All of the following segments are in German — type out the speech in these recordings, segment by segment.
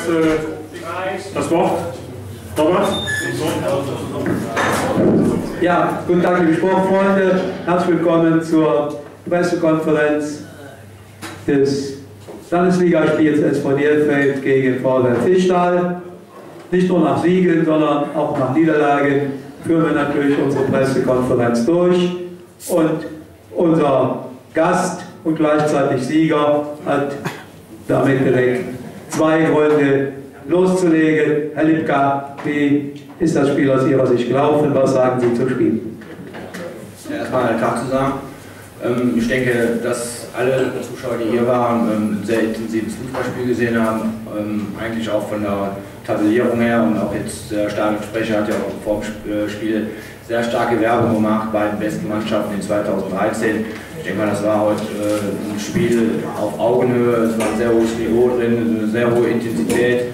das Wort. Robert? Ja, guten Tag, liebe Sportfreunde. Herzlich willkommen zur Pressekonferenz des Landesligaspiels SV Nierfeld gegen VfL Fischtal. Nicht nur nach Siegen, sondern auch nach Niederlagen führen wir natürlich unsere Pressekonferenz durch. Und unser Gast und gleichzeitig Sieger hat damit direkt 2 Gründe loszulegen. Herr Lipka, wie ist das Spiel aus Ihrer Sicht gelaufen? Was sagen Sie zum Spiel? Erstmal einen Tag zusammen. Ich denke, dass alle Zuschauer, die hier waren, ein sehr intensives Fußballspiel gesehen haben. Eigentlich auch von der Tabellierung her, und auch jetzt der Stadionsprecher hat ja auch vor dem Spiel sehr starke Werbung gemacht bei den besten Mannschaften in 2013. Ich denke mal, das war heute ein Spiel auf Augenhöhe, es war ein sehr hohes Niveau drin, eine sehr hohe Intensität.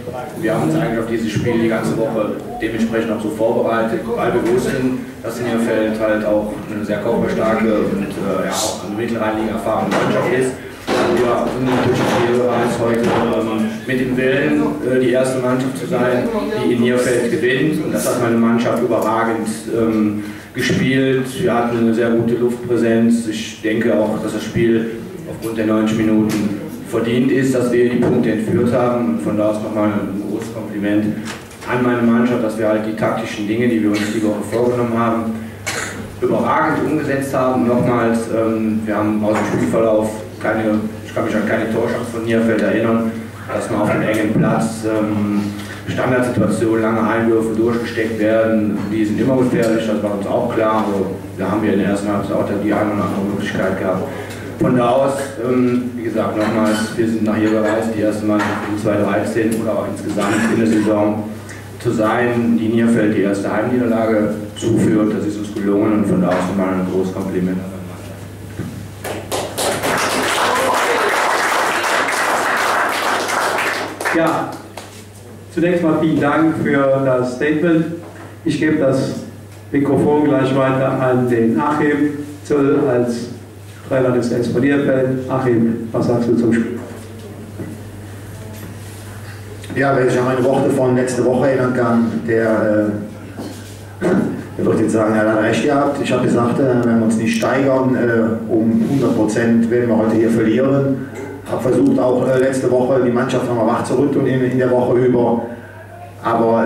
Wir haben uns eigentlich auf dieses Spiel die ganze Woche dementsprechend auch so vorbereitet, weil wir wussten, dass Nierfeld halt auch eine sehr körperstarke und ja, auch eine Mittelrheinliga erfahrene Mannschaft ist. Wir sind durch das Spielbereich heute mit dem Willen, die erste Mannschaft zu sein, die in Nierfeld gewinnt. Und das hat meine Mannschaft überragend gespielt. Wir hatten eine sehr gute Luftpräsenz. Ich denke auch, dass das Spiel aufgrund der 90 Minuten verdient ist, dass wir die Punkte entführt haben. Und von da aus nochmal ein großes Kompliment an meine Mannschaft, dass wir halt die taktischen Dinge, die wir uns die Woche vorgenommen haben, überragend umgesetzt haben. Nochmals, wir haben aus dem Spielverlauf ich kann mich an keine Torchance von Nierfeld erinnern, dass man auf dem engen Platz Standardsituationen, lange Einwürfe durchgesteckt werden, die sind immer gefährlich, das war uns auch klar. Also, da haben wir in der ersten Halbzeit auch die eine oder andere Möglichkeit gehabt. Von da aus, wie gesagt, nochmals, wir sind nach hier gereist, die erste Mannschaft in 2013 oder auch insgesamt in der Saison zu sein, die Nierfeld die erste Heimniederlage zuführt. Das ist uns gelungen und von da aus nochmal ein großes Kompliment. Ja, zunächst mal vielen Dank für das Statement. Ich gebe das Mikrofon gleich weiter an den Achim Zöll als Trainer des SV Nierfeld. Achim, was sagst du zum Spiel? Ja, wer sich an meine Worte von letzter Woche erinnern kann, der wird jetzt sagen, er hat recht gehabt. Ich habe gesagt, wenn wir uns nicht steigern, um 100% werden wir heute hier verlieren. Ich habe versucht, auch letzte Woche die Mannschaft nochmal wach zu rütteln in der Woche über. Aber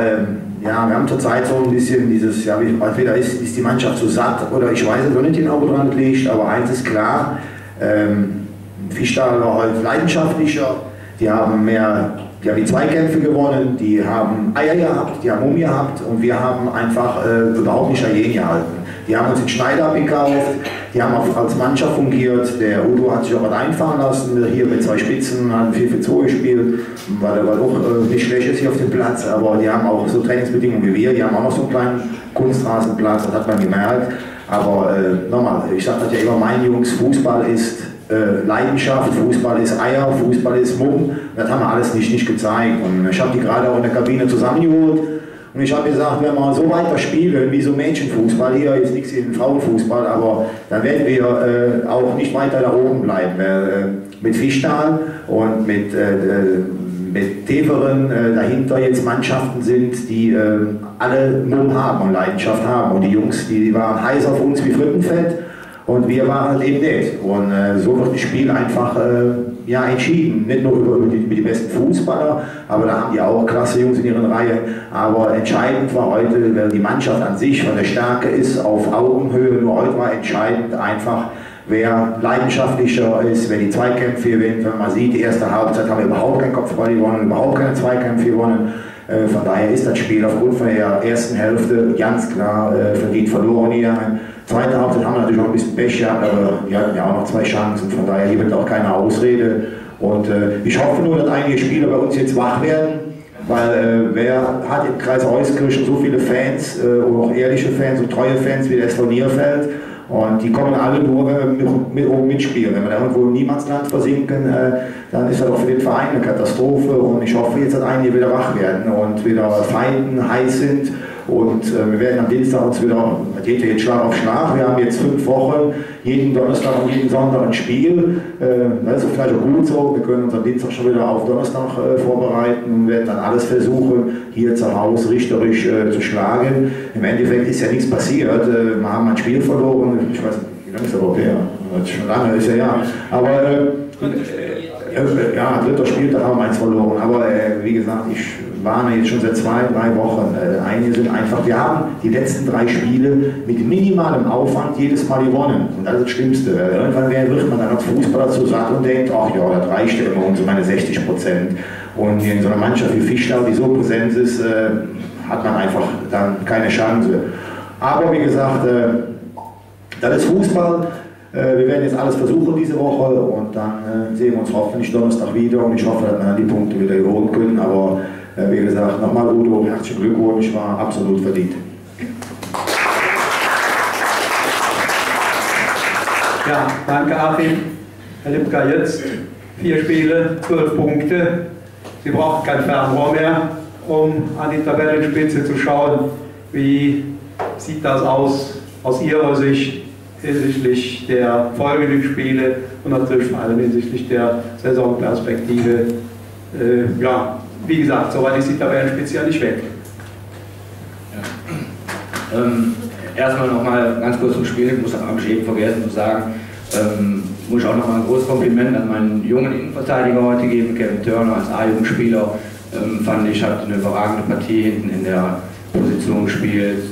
ja, wir haben zurzeit so ein bisschen dieses, ja, entweder ist die Mannschaft zu satt oder ich weiß es nicht genau, woran es liegt, aber eins ist klar, Fischtal war halt leidenschaftlicher, die haben die Zweikämpfe gewonnen, die haben Eier gehabt, die haben Mumm gehabt und wir haben einfach überhaupt nicht dagegen gehalten. Die haben uns den Schneider abgekauft, die haben auch als Mannschaft fungiert, der Udo hat sich auch was einfahren lassen, hier mit 2 Spitzen, haben 4-4-2 gespielt, war auch nicht schlecht ist hier auf dem Platz, aber die haben auch so Trainingsbedingungen wie wir, die haben auch noch so einen kleinen Kunstrasenplatz, das hat man gemerkt. Aber nochmal, ich sage das ja immer, meine Jungs, Fußball ist Leidenschaft, Fußball ist Eier, Fußball ist Mumm, das haben wir alles nicht gezeigt. Und ich habe die gerade auch in der Kabine zusammengeholt und ich habe gesagt, wenn wir so weiter spielen wie so Mädchenfußball, hier ist nichts in Frauenfußball, aber dann werden wir auch nicht weiter da oben bleiben. Mit Fischtal und mit Teveren dahinter jetzt Mannschaften sind, die alle Mumm haben und Leidenschaft haben. Und die Jungs, die waren heiß auf uns wie Frittenfett. Und wir waren halt eben nicht. Und so wird das Spiel einfach ja, entschieden. Nicht nur über die besten Fußballer, aber da haben die auch klasse Jungs in ihren Reihen. Aber entscheidend war heute, weil die Mannschaft an sich von der Stärke ist, auf Augenhöhe. Nur heute war entscheidend einfach, wer leidenschaftlicher ist, wer die Zweikämpfe gewinnt. Wenn man sieht, die erste Halbzeit haben wir überhaupt keinen Kopfball gewonnen, überhaupt keine Zweikämpfe gewonnen. Von daher ist das Spiel aufgrund von der ersten Hälfte ganz klar verdient verloren gegangen. Zweite Halbzeit haben wir natürlich noch ein bisschen Pech gehabt, aber wir hatten ja auch noch 2 Chancen, von daher hier wird auch keine Ausrede. Und ich hoffe nur, dass einige Spieler bei uns jetzt wach werden, weil wer hat im Kreis Euskirchen so viele Fans, auch ehrliche Fans und treue Fans wie der SV Nierfeld. Und die kommen alle nur, wenn wir oben mitspielen. Wenn wir da irgendwo im Niemandsland versinken, dann ist das auch für den Verein eine Katastrophe. Und ich hoffe jetzt, dass einige wieder wach werden und wieder feinden, heiß sind Und wir werden am Dienstag uns wieder, das geht ja jetzt Schlag auf Schlag, wir haben jetzt 5 Wochen, jeden Donnerstag und jeden Sonntag ein Spiel. Das ist vielleicht auch gut so, wir können uns am Dienstag schon wieder auf Donnerstag vorbereiten und werden dann alles versuchen, hier zu Hause richterisch zu schlagen. Im Endeffekt ist ja nichts passiert, wir haben ein Spiel verloren, ich weiß nicht, wie lange ist das überhaupt her? Schon lange ist ja, aber ja, dritter Spieltag haben wir eins verloren, aber wie gesagt, ich warne jetzt schon seit 2, 3 Wochen. Einige sind einfach, wir haben die letzten 3 Spiele mit minimalem Aufwand jedes Mal gewonnen. Und das ist das Schlimmste. Irgendwann wird man dann als Fußballer zu satt und denkt, ach ja, das reicht ja immer um so meine 60%. Und in so einer Mannschaft wie Fischtal, die so präsent ist, hat man einfach dann keine Chance. Aber wie gesagt, das ist Fußball. Wir werden jetzt alles versuchen diese Woche und dann sehen wir uns hoffentlich Donnerstag wieder und ich hoffe, dass wir dann die Punkte wieder holen können. Aber wie gesagt, nochmal Udo, herzlichen Glückwunsch, war absolut verdient. Ja, danke Achim. Herr Lipka, jetzt 4 Spiele, 12 Punkte. Sie brauchen kein Fernrohr mehr, um an die Tabellenspitze zu schauen. Wie sieht das aus Ihrer Sicht hinsichtlich der folgenden Spiele und natürlich vor allem hinsichtlich der Saisonperspektive? Ja, wie gesagt, soweit ist die Tabellenspitze ja nicht weg. Ja. Erstmal nochmal ganz kurz zum Spiel, ich muss das habe ich eben vergessen zu sagen, muss ich auch nochmal ein großes Kompliment an meinen jungen Innenverteidiger heute geben, Kevin Turner als A-Jugendspieler, fand ich, hat eine überragende Partie hinten in der Position gespielt,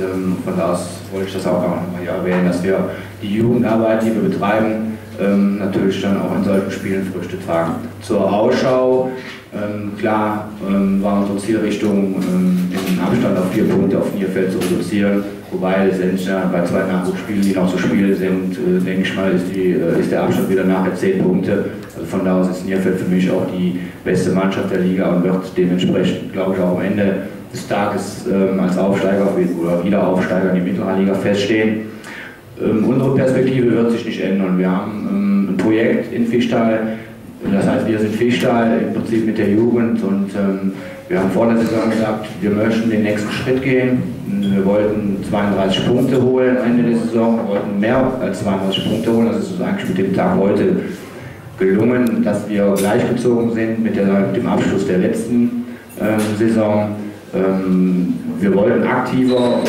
von da aus wollte ich das auch nochmal hier erwähnen, dass wir die Jugendarbeit, die wir betreiben, natürlich dann auch in solchen Spielen Früchte tragen. Zur Ausschau, klar war unsere Zielrichtung, den Abstand auf 4 Punkte auf Nierfeld zu reduzieren, wobei letztendlich bei 2 Nachwuchsspielen, die noch zu spielen sind, denke ich mal, ist der Abstand wieder nachher 10 Punkte. Also von da aus ist Nierfeld für mich auch die beste Mannschaft der Liga und wird dementsprechend, glaube ich, auch am Ende des Tages als Aufsteiger oder Wiederaufsteiger in die Mittelliga feststehen. Unsere Perspektive wird sich nicht ändern. Wir haben ein Projekt in Fischtal, das heißt, wir sind Fischtal im Prinzip mit der Jugend und wir haben vor der Saison gesagt, wir möchten den nächsten Schritt gehen. Wir wollten 32 Punkte holen am Ende der Saison, wir wollten mehr als 32 Punkte holen. Das ist uns eigentlich mit dem Tag heute gelungen, dass wir gleichgezogen sind mit dem Abschluss der letzten Saison. Wir wollten aktiver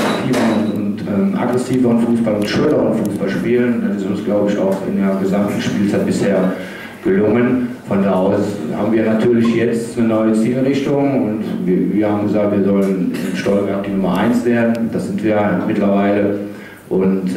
und aggressiveren Fußball und schöneren Fußball spielen. Das ist uns, glaube ich, auch in der gesamten Spielzeit bisher gelungen. Von da aus haben wir natürlich jetzt eine neue Zielrichtung und wir haben gesagt, wir sollen in Stolberg die Nummer 1 werden. Das sind wir mittlerweile. Und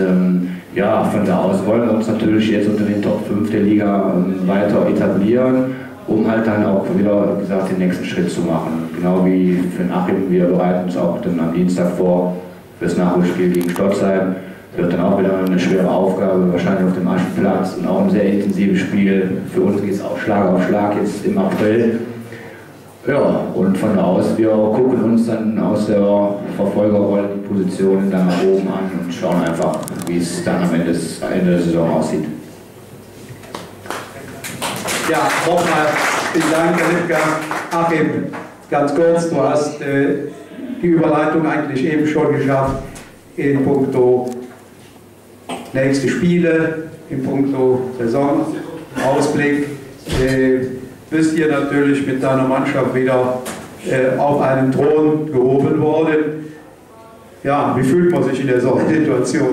ja, von da aus wollen wir uns natürlich jetzt unter den Top 5 der Liga weiter etablieren, um halt dann auch wieder, wie gesagt, den nächsten Schritt zu machen. Genau wie für Achim, wir bereiten uns auch dann am Dienstag vor für das Nachholspiel gegen Stotzheim. Das wird dann auch wieder eine schwere Aufgabe, wahrscheinlich auf dem Aschenplatz und auch ein sehr intensives Spiel. Für uns geht es auch Schlag auf Schlag jetzt im April. Ja, und von da aus, wir gucken uns dann aus der Verfolgerrolle die Positionen dann nach oben an und schauen einfach, wie es dann am Ende der Saison aussieht. Ja, nochmal vielen Dank, Herr Lipka. Achim, ganz kurz, du hast die Überleitung eigentlich eben schon geschafft in puncto nächste Spiele, in puncto Saisonausblick. Bist ihr natürlich mit deiner Mannschaft wieder auf einen Thron gehoben worden. Ja, wie fühlt man sich in der solchen Situation?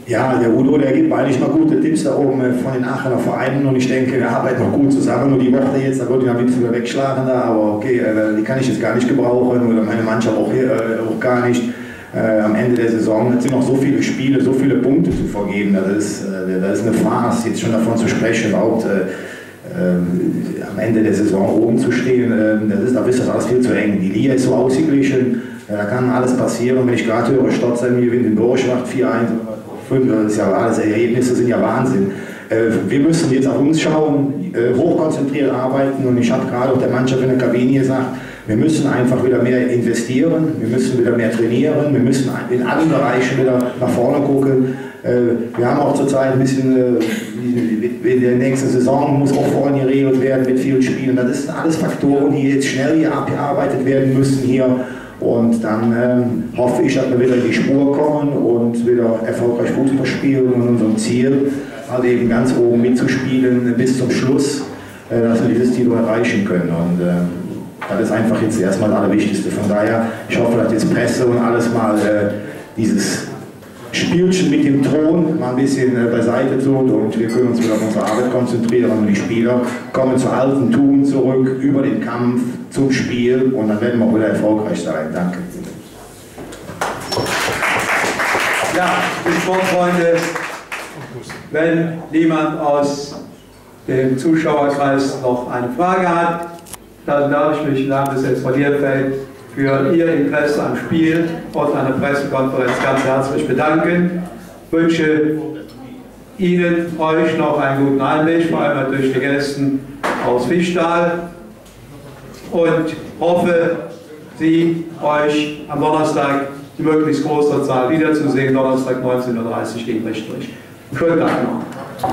Ja, der Udo, der gibt eigentlich noch gute Tipps da oben von den Aachener Vereinen und ich denke, wir arbeiten noch gut zusammen. Nur die Woche jetzt, da würde ich ein bisschen wegschlagen da, aber okay, die kann ich jetzt gar nicht gebrauchen oder meine Mannschaft auch, auch gar nicht. Am Ende der Saison sind noch so viele Spiele, so viele Punkte zu vergeben. Das ist eine Farce, jetzt schon davon zu sprechen, überhaupt am Ende der Saison oben zu stehen. Da ist das alles viel zu eng. Die Liga ist so ausgeglichen, da kann alles passieren. Wenn ich gerade höre, Stotzheim gewinnt in Borschwacht 4-1, 5, das ist ja alles, Ergebnisse sind ja Wahnsinn. Wir müssen jetzt auf uns schauen, hochkonzentriert arbeiten und ich habe gerade auch der Mannschaft in der Kabine gesagt, wir müssen einfach wieder mehr investieren, wir müssen wieder mehr trainieren, wir müssen in allen Bereichen wieder nach vorne gucken. Wir haben auch zurzeit ein bisschen, in der nächsten Saison muss auch vorhin geregelt werden mit vielen Spielen. Das sind alles Faktoren, die jetzt schnell hier abgearbeitet werden müssen hier. Und dann hoffe ich, dass wir wieder in die Spur kommen und wieder erfolgreich Fußball spielen und unserem Ziel, halt eben ganz oben mitzuspielen bis zum Schluss, dass wir dieses Ziel erreichen können. Und das ist einfach jetzt erstmal das Allerwichtigste. Von daher, ich hoffe, dass jetzt Presse und alles mal dieses Spielchen mit dem Thron mal ein bisschen beiseite tut und wir können uns wieder auf unsere Arbeit konzentrieren und die Spieler kommen zur alten Tugend zurück, über den Kampf zum Spiel und dann werden wir auch wieder erfolgreich sein. Danke. Ja, liebe Sportfreunde, wenn niemand aus dem Zuschauerkreis noch eine Frage hat, dann darf ich mich im Namen des SV Lierfeld für Ihr Interesse am Spiel und an der Pressekonferenz ganz herzlich bedanken. Ich wünsche Ihnen, euch noch einen guten Heimweg, vor allem durch die Gästen aus Fischtal und hoffe, Sie, euch am Donnerstag die möglichst große Zahl wiederzusehen, Donnerstag 19:30 Uhr gegen Richtlich. Schönen Tag noch.